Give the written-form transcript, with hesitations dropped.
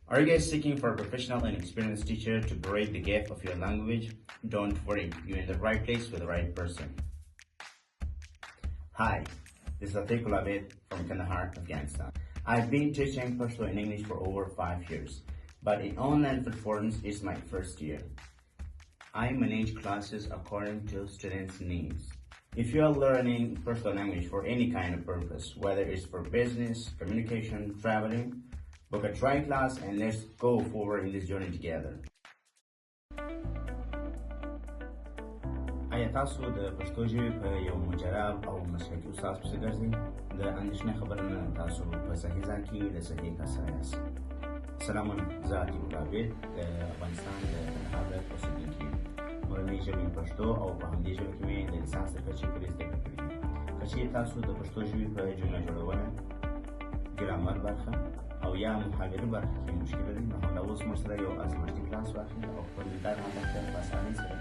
Are you guys seeking for a professional and experienced teacher to break the gap of your language? Don't worry, you're in the right place with the right person. Hi, this is Atiqullah Abid from Kandahar, Afghanistan. I've been teaching Pashto in English for over 5 years, but in online platforms it's my first year. I manage classes according to students' needs. If you are learning Pashto language for any kind of purpose, whether it's for business, communication, traveling, book a try class and let's go forward in this journey together. آیا تاسو د پښتو ژبې په یو مجرب او مسلکي استاد پسې ګرځئ؟ د اندېښنې خبره نه، تاسو په صحیح ځای کې د صحیح کس سره یاست. سلامونه، زه عتیق عابد د افغانستان د کندهار ولایت اوسېدونکی یم. مورنۍ ژبه مې پښتو او په همدې ژبه کې مې د لیسانس د کچې پورې زده کړې کړې دي. که چېرې تاسو د پښتو ژبې په جمله جوړونه، ګرامر برخه او یا محاورې برخه کې مشکل لرئ، نو همدا اوس موږ سره یو ازمایښتي کلاس واخلئ او خپل درس په اسانۍ سره